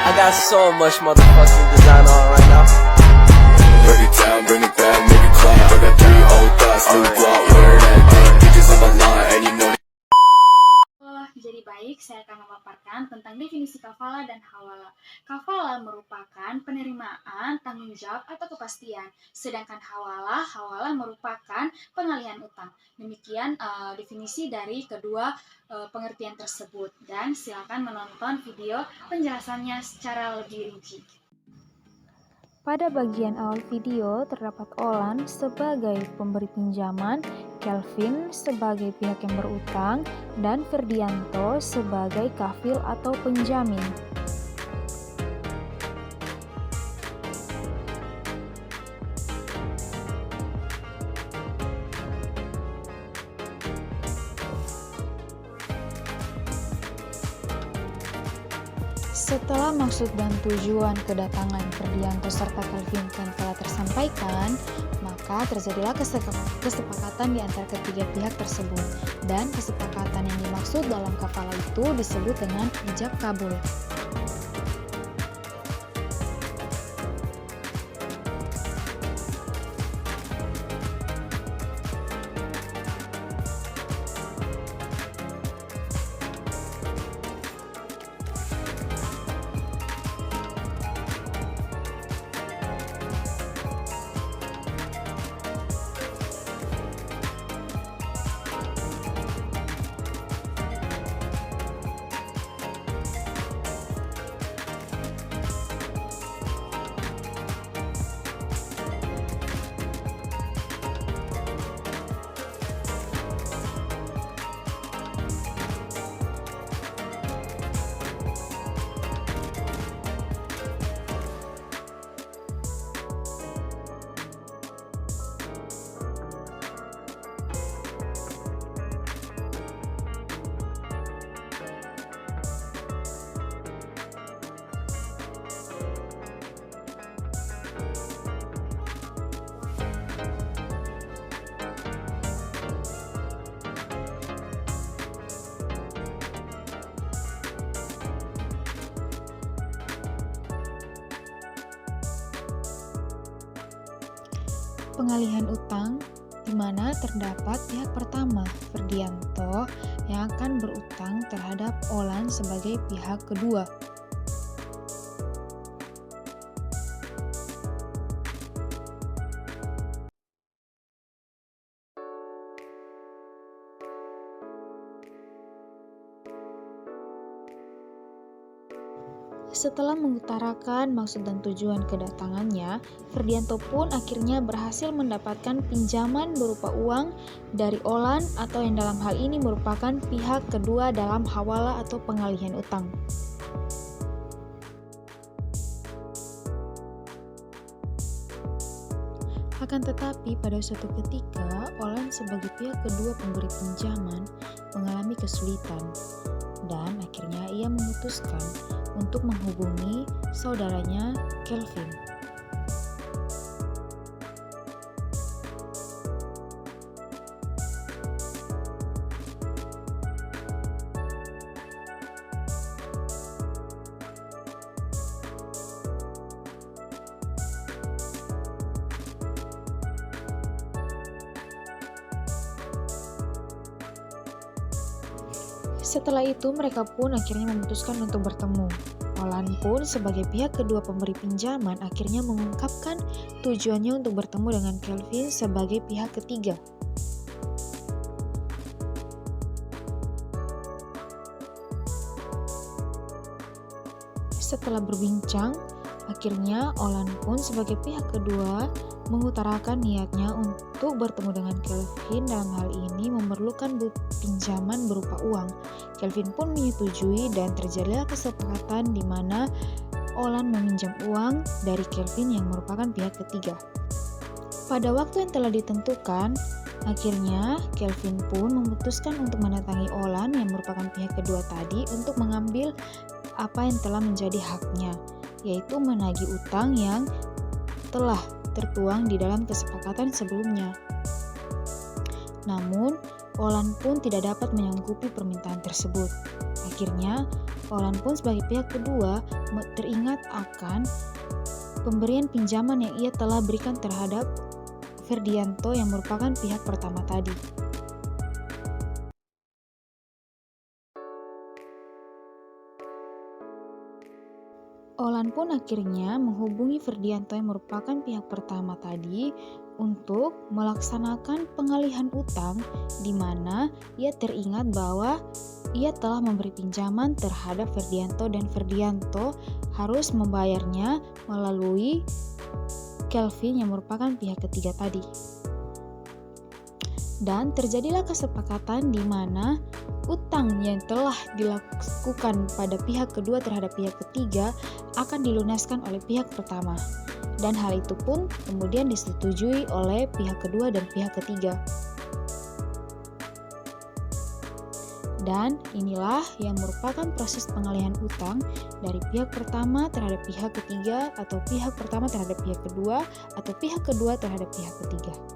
I got so much motherfucking design on right now. Break it down, bring it back, make it clap. I got 3 old thoughts, new guap, where that thing. Bitches on my line, and you know. Jadi baik, saya akan memaparkan tentang definisi kafala dan hawala. Kafala merupakan penerimaan, tanggung jawab atau kepastian. Sedangkan hawala merupakan pengalihan utang. Demikian definisi dari kedua pengertian tersebut. Dan silakan menonton video penjelasannya secara lebih rinci. Pada bagian awal video terdapat Olan sebagai pemberi pinjaman, Kelvin sebagai pihak yang berutang, dan Ferdianto sebagai kafil atau penjamin. Setelah maksud dan tujuan kedatangan Ferdianto serta Kelvin telah tersampaikan, maka terjadilah kesepakatan di antara ketiga pihak tersebut, dan kesepakatan yang dimaksud dalam kafala itu disebut dengan ijab kabul. Pengalihan utang di mana terdapat pihak pertama, Ferdianto, yang akan berutang terhadap Olan sebagai pihak kedua. Setelah mengutarakan maksud dan tujuan kedatangannya, Ferdianto pun akhirnya berhasil mendapatkan pinjaman berupa uang dari Olan atau yang dalam hal ini merupakan pihak kedua dalam hawala atau pengalihan utang. Akan tetapi pada suatu ketika, Olan sebagai pihak kedua pemberi pinjaman mengalami kesulitan, dan akhirnya ia memutuskan untuk menghubungi saudaranya Kelvin. Setelah itu mereka pun akhirnya memutuskan untuk bertemu. Olan pun sebagai pihak kedua pemberi pinjaman akhirnya mengungkapkan tujuannya untuk bertemu dengan Kelvin sebagai pihak ketiga. Setelah berbincang, akhirnya Olan pun sebagai pihak kedua mengutarakan niatnya untuk bertemu dengan Kelvin. Dalam hal ini memerlukan pinjaman berupa uang. Kelvin pun menyetujui dan terjadilah kesepakatan di mana Olan meminjam uang dari Kelvin yang merupakan pihak ketiga. Pada waktu yang telah ditentukan, akhirnya Kelvin pun memutuskan untuk mendatangi Olan yang merupakan pihak kedua tadi untuk mengambil apa yang telah menjadi haknya, yaitu menagih utang yang telah tertuang di dalam kesepakatan sebelumnya. Namun, Olan pun tidak dapat menyanggupi permintaan tersebut. Akhirnya, Olan pun sebagai pihak kedua teringat akan pemberian pinjaman yang ia telah berikan terhadap Ferdianto yang merupakan pihak pertama tadi. Olan pun akhirnya menghubungi Ferdianto yang merupakan pihak pertama tadi untuk melaksanakan pengalihan utang, di mana ia teringat bahwa ia telah memberi pinjaman terhadap Ferdianto dan Ferdianto harus membayarnya melalui Kelvin yang merupakan pihak ketiga tadi. Dan terjadilah kesepakatan di mana utang yang telah dilakukan pada pihak kedua terhadap pihak ketiga akan dilunaskan oleh pihak pertama. Dan hal itu pun kemudian disetujui oleh pihak kedua dan pihak ketiga. Dan inilah yang merupakan proses pengalihan utang dari pihak pertama terhadap pihak ketiga, atau pihak pertama terhadap pihak kedua, atau pihak kedua terhadap pihak ketiga.